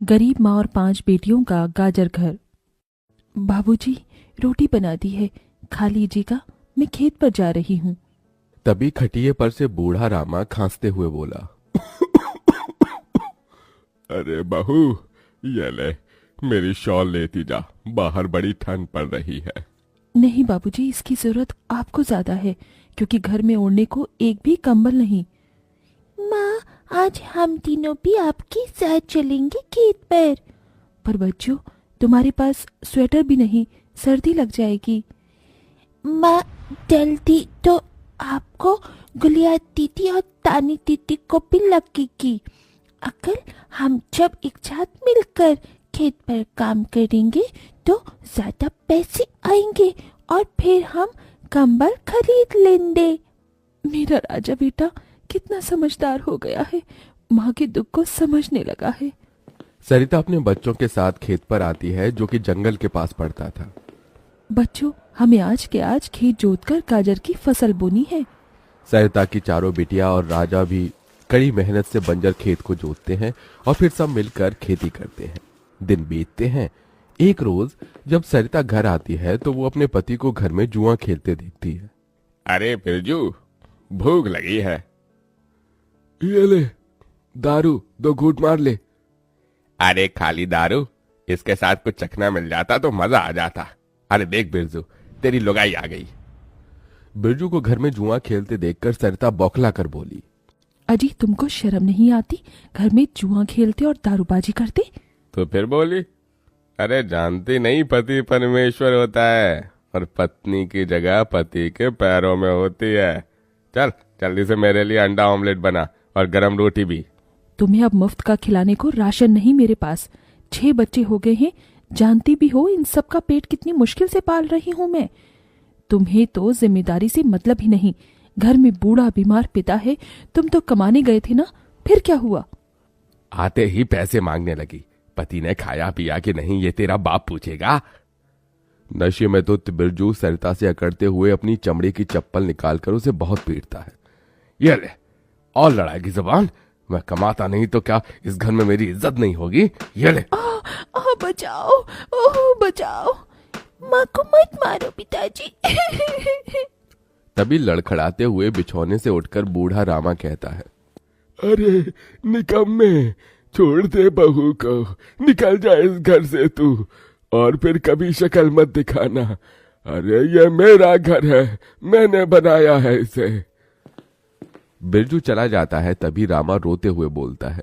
गरीब माँ और 5 बेटियों का गाजर घर। बाबूजी, रोटी बना दी है, खा लीजिएगा, मैं खेत पर जा रही हूँ। तभी खटिये पर से बूढ़ा रामा खांसते हुए बोला, अरे बहू, ये ले, मेरी शॉल लेती जा, बाहर बड़ी ठंड पड़ रही है। नहीं बाबूजी, इसकी जरूरत आपको ज्यादा है, क्योंकि घर में ओढ़ने को एक भी कंबल नहीं। माँ, आज हम तीनों भी आपके साथ चलेंगे खेत पर बच्चों, तुम्हारे पास स्वेटर भी नहीं, सर्दी लग जाएगी। माँ, जल्दी तो आपको गुलिया दीदी और तानी दीदी को भी लगेगी। अगर हम जब एक साथ मिलकर खेत पर काम करेंगे तो ज्यादा पैसे आएंगे और फिर हम कंबल खरीद लेंगे। मेरा राजा बेटा कितना समझदार हो गया है, माँ के दुख को समझने लगा है। सरिता अपने बच्चों के साथ खेत पर आती है, जो कि जंगल के पास पड़ता था। बच्चों, हमें आज के आज खेत जोतकर गाजर की फसल बोनी है। सरिता की चारों बिटिया और राजा भी कड़ी मेहनत से बंजर खेत को जोतते हैं और फिर सब मिलकर खेती करते हैं। दिन बीतते हैं। एक रोज जब सरिता घर आती है तो वो अपने पति को घर में जुआ खेलते देखती है। अरे बिरजू, भूख लगी है। ये ले, दारू 2 घूंट मार ले। अरे खाली दारू, इसके साथ कुछ चखना मिल जाता तो मजा आ जाता। अरे देख बिरजू, तेरी लुगाई आ गई। बिरजू को घर में जुआ खेलते देखकर सरिता बौखला कर बोली, अजी, तुमको शर्म नहीं आती? घर में जुआ खेलते और दारूबाजी करते। तो फिर बोली, अरे जानती नहीं, पति परमेश्वर होता है और पत्नी की जगह पति के पैरों में होती है। चल जल्दी से मेरे लिए अंडा ऑमलेट बना और गरम रोटी भी। तुम्हें अब मुफ्त का खिलाने को राशन नहीं मेरे पास। 6 बच्चे हो गए हैं, जानती भी हो इन सब का पेट कितनी मुश्किल से पाल रही हूँ मैं। तुम्हें तो जिम्मेदारी से मतलब ही नहीं। घर में बूढ़ा बीमार पिता है, तुम तो कमाने गए थे ना, फिर क्या हुआ? आते ही पैसे मांगने लगी। पति ने खाया पिया कि नहीं ये तेरा बाप पूछेगा। नशे में तो बिरजू सरिता से अकड़ते हुए अपनी चमड़े की चप्पल निकालकर उसे बहुत पीटता है। ये ले, और लड़ाएगी जुबान। मैं कमाता नहीं तो क्या इस घर में मेरी इज्जत नहीं होगी? ये ले। बचाओ, ओह बचाओ, माँ को मत मारो पिताजी। तभी लड़खड़ाते हुए बिछौने से उठकर बूढ़ा रामा कहता है, अरे निकम्मे, छोड़ दे बहू को, निकल जा इस घर से तू, और फिर कभी शक्ल मत दिखाना। अरे ये मेरा घर है, मैंने बनाया है इसे। बिरजू चला जाता है। तभी रामा रोते हुए बोलता है,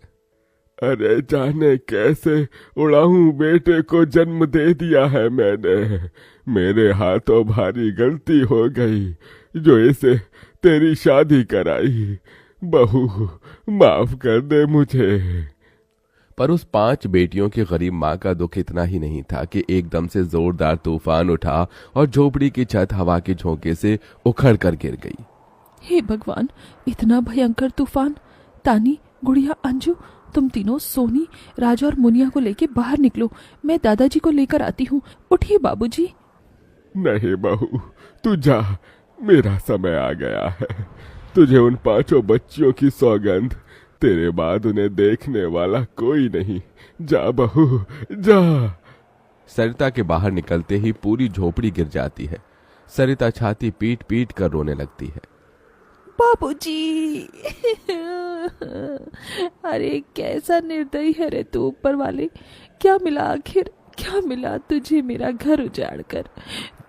अरे जाने कैसे उड़ाऊं बेटे को जन्म दे दिया है मैंने। मेरे हाथों भारी गलती हो गई जो इसे तेरी शादी कराई। बहू माफ कर दे मुझे। पर उस 5 बेटियों की गरीब माँ का दुख इतना ही नहीं था कि एकदम से जोरदार तूफान उठा और झोपड़ी की छत हवा के झोंके से उखड़ कर गिर गई। हे भगवान, इतना भयंकर तूफान! तानी, गुड़िया, अंजू, तुम तीनों सोनी, राजा और मुनिया को लेके बाहर निकलो, मैं दादाजी को लेकर आती हूँ। उठिए बाबूजी। नहीं बहू, तू जा, मेरा समय आ गया है। तुझे उन 5 बच्चियों की सौगंध, तेरे बाद उन्हें देखने वाला कोई नहीं। जा बहू, जा। सरिता के बाहर निकलते ही पूरी झोपड़ी गिर जाती है। सरिता छाती पीट पीट कर रोने लगती है। बाबूजी। अरे कैसा निर्दयी है रे तू ऊपर वाले! क्या मिला आखिर, क्या मिला तुझे मेरा घर उजाड़ कर?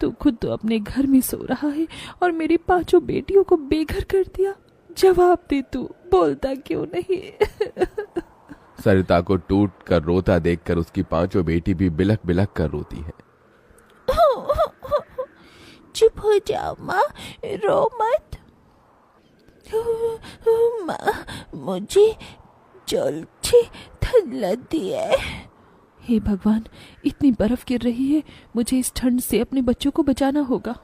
तू खुद तो अपने घर में सो रहा है और मेरी 5 बेटियों को बेघर कर दिया। जवाब दे, तू बोलता क्यों नहीं? सरिता को टूट कर रोता देखकर उसकी 5 बेटी भी बिलख बिलख कर रोती है। चुप हो जाओ माँ, रो मत। माँ, मुझे जल्दी ठंड लगती है। हे भगवान, इतनी बर्फ गिर रही है, मुझे इस ठंड से अपने बच्चों को बचाना होगा।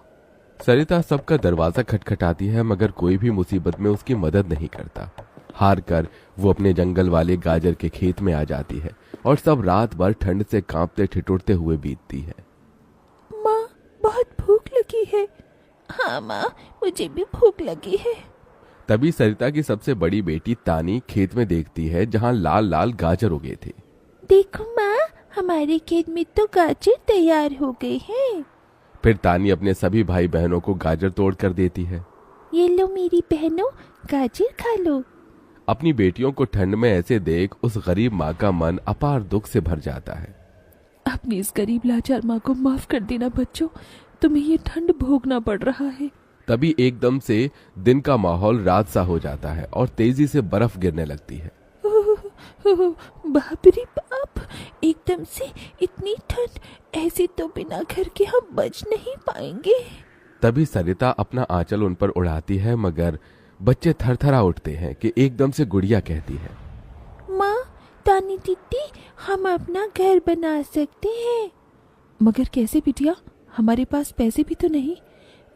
सरिता सबका दरवाजा खटखटाती है, मगर कोई भी मुसीबत में उसकी मदद नहीं करता। हार कर वो अपने जंगल वाले गाजर के खेत में आ जाती है और सब रात भर ठंड से कांपते ठिठुरते हुए बीतती है। माँ, बहुत भूख लगी है। हाँ माँ, मुझे भी भूख लगी है। तभी सरिता की सबसे बड़ी बेटी तानी खेत में देखती है जहां लाल लाल गाजर उगे थे। देखो माँ, हमारे खेत में तो गाजर तैयार हो गए हैं। फिर तानी अपने सभी भाई बहनों को गाजर तोड़ कर देती है। ये लो मेरी बहनों, गाजर खा लो। अपनी बेटियों को ठंड में ऐसे देख उस गरीब माँ का मन अपार दुख से भर जाता है। अपनी इस गरीब लाचार माँ को माफ कर देना बच्चों, तुम्हें ये ठंड भोगना पड़ रहा है। तभी एकदम से दिन का माहौल रात सा हो जाता है और तेजी से बर्फ गिरने लगती है। बाप रे बाप, एकदम से इतनी ठंड, ऐसे तो बिना घर के हम बच नहीं पाएंगे। तभी सरिता अपना आंचल उन पर उड़ाती है, मगर बच्चे थरथरा उठते हैं कि एकदम से गुड़िया कहती है, माँ, तानी दीदी, हम अपना घर बना सकते हैं। मगर कैसे बिटिया, हमारे पास पैसे भी तो नहीं।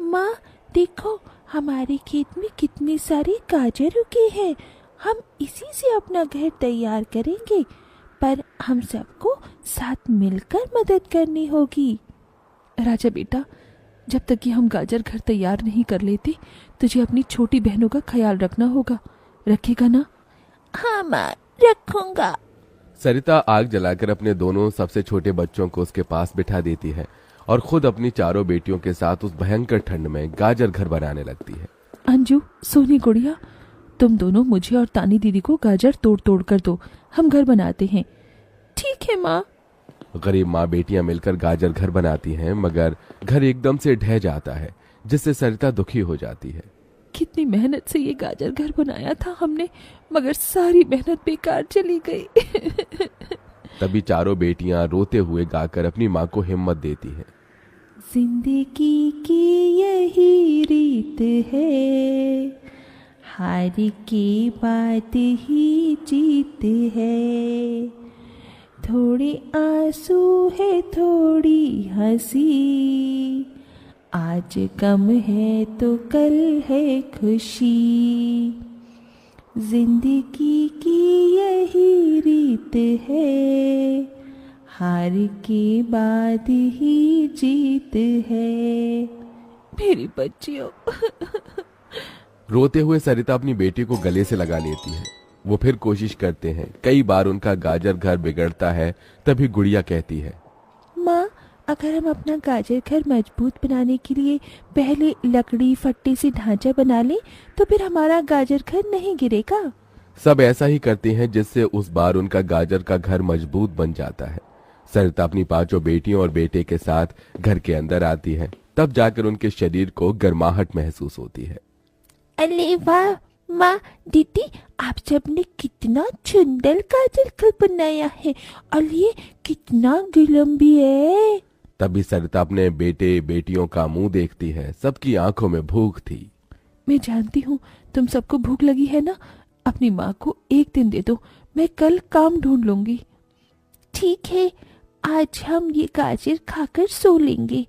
माँ देखो, हमारे खेत में कितने सारे गाजर उगे हैं, हम इसी से अपना घर तैयार करेंगे, पर हम सबको साथ मिलकर मदद करनी होगी। राजा बेटा, जब तक कि हम गाजर घर तैयार नहीं कर लेते, तुझे अपनी छोटी बहनों का ख्याल रखना होगा। रखेगा ना? हाँ माँ, रखूंगा। सरिता आग जलाकर अपने दोनों सबसे छोटे बच्चों को उसके पास बिठा देती है और खुद अपनी चारों बेटियों के साथ उस भयंकर ठंड में गाजर घर बनाने लगती है। अंजू, सोनी, गुड़िया, तुम दोनों मुझे और तानी दीदी को गाजर तोड़ तोड़ कर दो, हम घर बनाते हैं। ठीक है माँ। गरीब माँ बेटियां मिलकर गाजर घर बनाती हैं, मगर घर एकदम से ढह जाता है, जिससे सरिता दुखी हो जाती है। कितनी मेहनत से ये गाजर घर बनाया था हमने, मगर सारी मेहनत बेकार चली गई। तभी चारों बेटियां रोते हुए गाकर अपनी माँ को हिम्मत देती हैं। जिंदगी की यही रीत है, हार के बाद ही जीत है। थोड़े आंसू है, थोड़ी हंसी, आज गम है तो कल है खुशी। जिंदगी की यही रीत है, हार के बाद ही जीत है। मेरी बच्चियों। रोते हुए सरिता अपनी बेटी को गले से लगा लेती है। वो फिर कोशिश करते हैं, कई बार उनका गाजर घर बिगड़ता है। तभी गुड़िया कहती है, माँ, अगर हम अपना गाजर घर मजबूत बनाने के लिए पहले लकड़ी फट्टे से ढांचा बना लें, तो फिर हमारा गाजर घर नहीं गिरेगा। सब ऐसा ही करते हैं, जिससे उस बार उनका गाजर का घर मजबूत बन जाता है। सरिता अपनी पांचों बेटियों और बेटे के साथ घर के अंदर आती है। तब जाकर उनके शरीर को गर्माहट महसूस होती है। अरे वाह माँ, दीदी, आप सबने कितना सुंदर गाजर घर बनाया है, और ये कितना गिलम भी है। तभी सरिता अपने बेटे बेटियों का मुंह देखती है। सबकी आंखों में भूख थी। मैं जानती हूँ तुम सबको भूख लगी है ना, अपनी माँ को एक दिन दे दो, मैं कल काम ढूंढ लूंगी। ठीक है, आज हम ये गाजर खाकर सो लेंगे।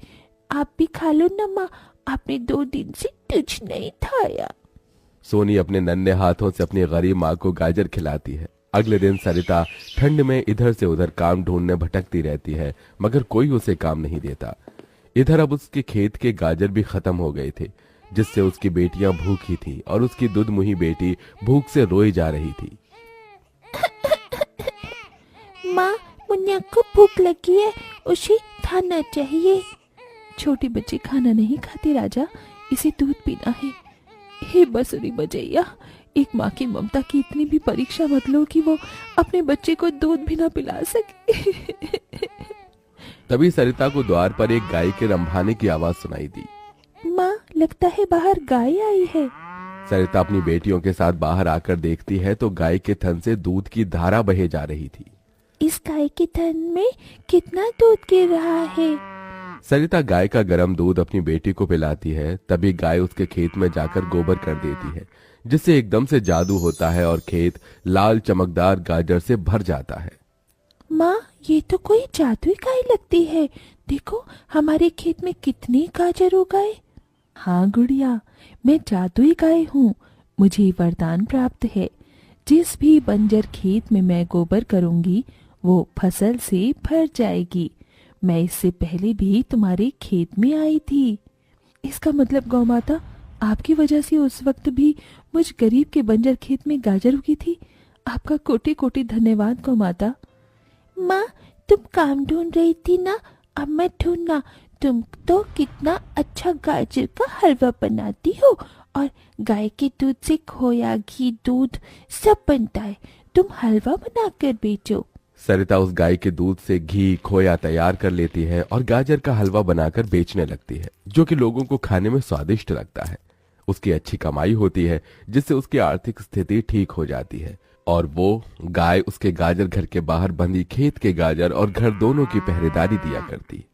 आप भी खा लो ना माँ, आपने 2 दिन से कुछ नहीं खाया। सोनी अपने नन्हे हाथों से अपनी गरीब माँ को गाजर खिलाती है। अगले दिन सरिता ठंड में इधर से उधर काम ढूंढने भटकती रहती है, मगर कोई उसे काम नहीं देता। इधर अब उसके खेत के गाजर भी खत्म हो गए थे, जिससे उसकी बेटियां भूखी थी और उसकी दुधमुही बेटी भूख से रोई जा रही थी। माँ, मुन्ना को भूख लगी है, उसे खाना चाहिए। छोटे बच्चे खाना नहीं खाते राजा, इसे दूध पीना है। हे बसुरी बजैया, एक माँ की ममता की इतनी भी परीक्षा मत लो कि वो अपने बच्चे को दूध भी ना पिला सके। तभी सरिता को द्वार पर एक गाय के रंभाने की आवाज सुनाई दी। माँ, लगता है बाहर गाय आई है। सरिता अपनी बेटियों के साथ बाहर आकर देखती है तो गाय के थन से दूध की धारा बहे जा रही थी। इस गाय के थन में कितना दूध गिर रहा है। सरिता गाय का गर्म दूध अपनी बेटी को पिलाती है। तभी गाय उसके खेत में जाकर गोबर कर देती है, जिससे एकदम से जादू होता है और खेत लाल चमकदार गाजर से भर जाता है। माँ, ये तो कोई जादुई गाय लगती है। देखो, हमारे खेत में कितने गाजर उगाए। हाँ गुड़िया, मैं जादुई गाय हूँ। मुझे वरदान प्राप्त है, जिस भी बंजर खेत में मैं गोबर करूंगी वो फसल से भर जाएगी। मैं इससे पहले भी तुम्हारे खेत में आई थी। इसका मतलब गौ माता, आपकी वजह से उस वक्त भी मुझ गरीब के बंजर खेत में गाजर उगी थी। आपका कोटि कोटि धन्यवाद गौ माता। माँ, तुम काम ढूंढ रही थी ना, अब मैं ढूंढना। तुम तो कितना अच्छा गाजर का हलवा बनाती हो, और गाय के दूध से खोया, घी, दूध सब बनता है। तुम हलवा बनाकर बेचो। सरिता उस गाय के दूध से घी खोया तैयार कर लेती है और गाजर का हलवा बनाकर बेचने लगती है, जो कि लोगों को खाने में स्वादिष्ट लगता है। उसकी अच्छी कमाई होती है, जिससे उसकी आर्थिक स्थिति ठीक हो जाती है और वो गाय उसके गाजर घर के बाहर बंधी खेत के गाजर और घर दोनों की पहरेदारी दिया करती।